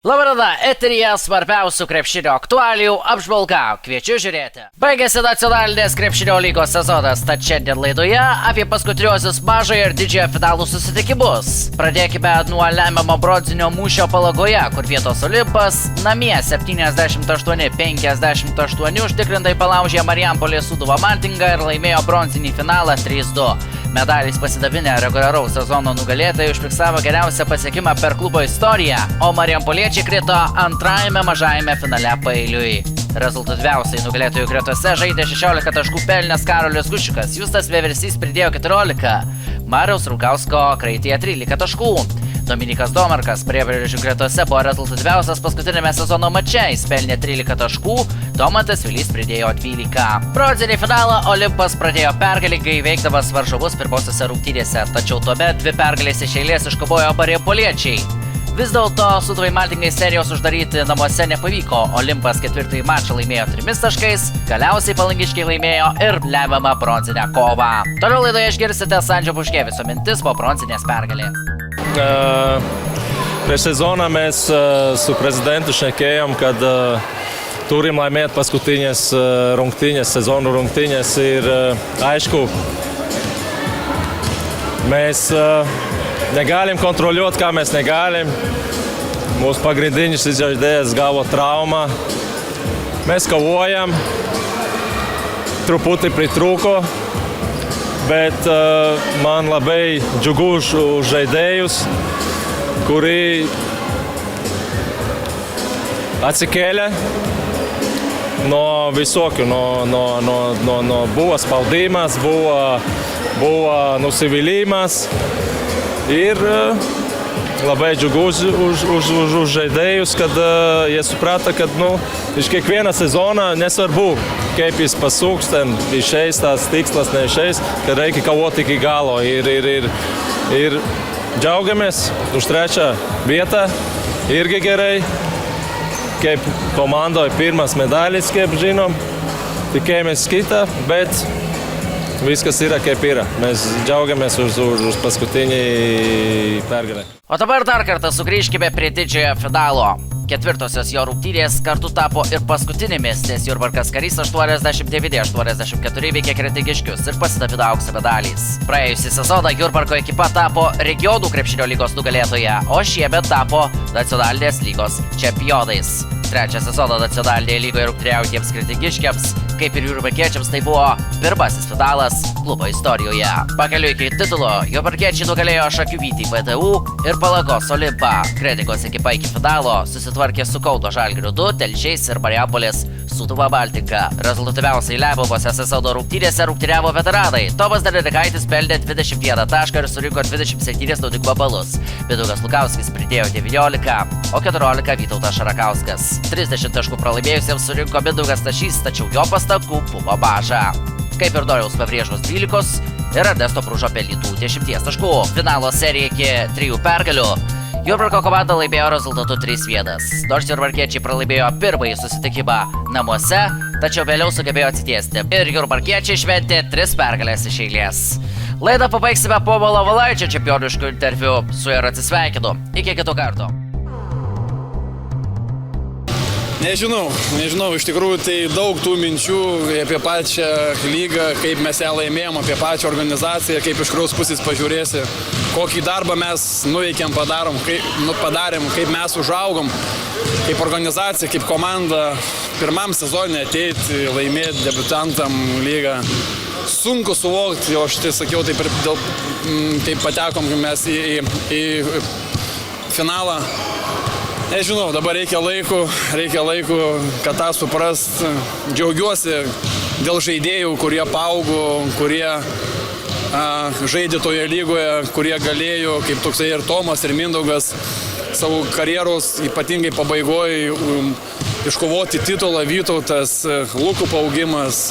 Labadiena, eteryje svarbiausių krepšinio aktualijų apžvalga. Kviečiu žiūrėti. Baigėsi nacionalinės krepšinio lygos sezonas, tad šiandien laidoje apie paskutiniuosius mažojo ir didžiojo finalų susitikimus. Pradėkime nuo lemiamo bronzinio mūšio Palagoje, kur vietos Olimpas namie 78-58 užtikrintai palaužė Marijampolės Sūduvą Maltingą ir laimėjo bronzinį finalą 3-2. Medaliais pasidabinę reguliaraus sezono nugalėtojai užfiksavo geriausią pasiekimą per klubo istoriją, o marijampoliečiai krito antrajame mažajame finale paeiliui. Rezultatyviausiai nugalėtojų gretose žaidė 16 taškų pelnęs Karolis Gušikas, Justas Vieversys pridėjo 14, Mariaus Rukausko kraitėje 13 taškų. Dominikas Domarkas priebrėžių gretose buvo rezultatyviausias paskutinėme sezono mače, jis pelnė 13 taškų, Domantas Vilys pridėjo 12. Bronzinį finalą Olimpas pradėjo pergalingai įveikdamas varžovus pirmosiose rungtynėse, tačiau tuomet 2 pergalės iš eilės iškovojo marijampoliečiai. Vis dėlto Sūduvai Maltingai serijos uždaryti namuose nepavyko, Olimpas 4. mačą laimėjo 3 taškais, galiausiai palangiškiai laimėjo ir lemiamą bronzinę kovą. Toliau laidoje išgirsite Sandžio Puškevico mintis po bronzinės pergalės. Prieš sezoną mes su prezidentu šnekėjom, kad turim laimėti paskutinės rungtynės, sezonų rungtynės ir aišku, mes negalim kontroliuoti, ką mes negalim. Mūsų pagrindinis žaidėjas gavo traumą. Mes kovojam, truputį pritrūko, bet man labai džiugu už žaidėjus, kuri atsikėlė nuo visokių, buvo spaudimas, buvo nusivylimas ir labai džiugu už žaidėjus, kad jie suprata, kad iš kiekvieną sezoną nesvarbu, kaip jis pasuks, ten išeis tas tikslas, neišeis, kad reikia kovoti iki galo ir džiaugiamės už 3. vietą, irgi gerai, kaip komandoje 1. medalis, kaip žinom, tikėjomės kitą, bet viskas yra kaip yra. Mes džiaugiamės už paskutinį pergalę. O dabar dar kartą sugrįžkime prie didžiojo finalo. 4. jo rungtynės kartu tapo ir paskutinėmis, nes Jurbarkas Karys 89-84 įveikė Kretingiškius ir pasidabino aukso medaliais. Praėjusį sezoną Jurbarko ekipa tapo regionų krepšinio lygos nugalėtoja, o šiemet tapo nacionalinės lygos čempionais. 3. sezoną nacionalinėje lygoje rungtyniaujantiems Kretingiškiams, kaip ir jurbarkiečiams, tai buvo pirmasis finalas klubo istorijoje. Pakeliui iki titulo jurbarkiečiai nugalėjo Šakių Vytį VTU ir Palangos Olimpą. Kretingos ekipa iki finalo susitvarkė su Kauno Žalgiriu 2, Telšiais ir Marijampolės Sūduva Maltinga. Rezultatyviausiai lemiamose sezono rungtynėse rungtyniavo veteranai. Tomas Dalinekaitis pelnė 21 tašką ir surinko 27 naudingumo balus. Mindaugas Lukauskis pridėjo 19, o 14 Vytautas Šarakauskas. 30 taškų pralaimėjusiems surinko Mindaugas Stašys, tačiau jo pastangų buvo maža. Kaip ir Doriaus Pabrėžos 12 ir Ernesto Pružo pelnytų 10 taškų. Finalo serija iki 3 pergalių. Jurbarko komanda laimėjo rezultatu 3-1. Nors jurbarkiečiai pralaimėjo pirmąjį susitikimą namuose, tačiau vėliau sugebėjo atsitiesti. Ir jurbarkiečiai šventė 3 pergalės iš eilės. Laidą pabaigsime po Povilo Valaičio čempioniškų interviu. Su juo atsisveikinu. Iki kitų kartų. Nežinau, iš tikrųjų tai daug tų minčių apie pačią lygą, kaip mes ją laimėjom, apie pačią organizaciją, kaip iš kurios pusės pažiūrėsi, kokį darbą mes nuveikėm, padarėm, kaip mes užaugom, kaip organizacija, kaip komanda, pirmam sezonė ateiti, laimėti debiutantam lygą. Sunku suvokti, o aš tai sakiau, taip patekom mes į finalą. Nežinau, dabar reikia laiko, kad tą suprast. Džiaugiuosi dėl žaidėjų, kurie paaugo, kurie žaidė toje lygoje, kurie galėjo, kaip toksai ir Tomas, ir Mindaugas, savo karjeros ypatingai pabaigoje iškovoti titulą. Vytautas, Lukų paaugimas,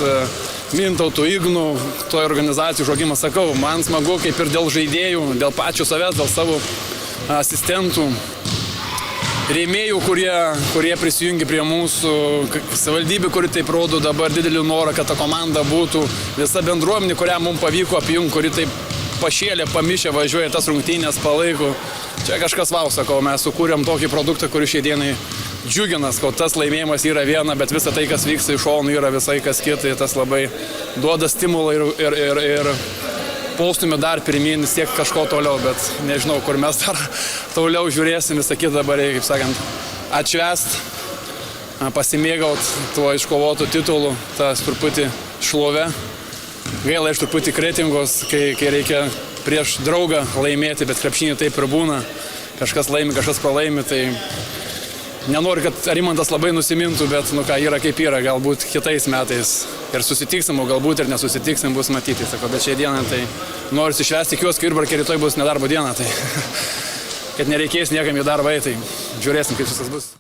Mintautų, Ignų, toje organizacijų užaugimas. Sakau, man smagu kaip ir dėl žaidėjų, dėl pačių savęs, dėl savo asistentų. Rėmėjų, kurie prisijungia prie mūsų, savivaldybė, kuri taip rodo dabar didelį norą, kad ta komanda būtų, visa bendruomenė, kurią mums pavyko apjungti, kuri taip pašėlė, pamišė, važiuoja tas rungtynės, palaiko. Čia kažkas vau, sakau, mes sukūrėm tokį produktą, kuris šiai dienai džiugina, kad tas laimėjimas yra viena, bet visa tai, kas vyksta iš šonų, yra visai kas kita, tas labai duoda stimulą ir paustumė dar pirmyn, siek kažko toliau, bet nežinau, kur mes dar toliau žiūrėsim, visą kitą dabar, kaip sakant, atšvest, pasimėgaut tuo iškovotų titulų, tas truputį šlovė. Gaila iš truputį kretingos, kai reikia prieš draugą laimėti, bet krepšinį taip ir būna. Kažkas laimi, kažkas pralaimi, tai nenoriu, kad Rimantas labai nusimintų, bet yra kaip yra, galbūt kitais metais ir susitiksim, o galbūt ir nesusitiksim, bus matyti. Sako, bet šiai dieną tai noriu išvesti, tikiuosi, kad Jurbarke rytoj bus nedarbo diena, tai kad nereikės niekam į darbą eiti, tai žiūrėsim, kaip viskas bus.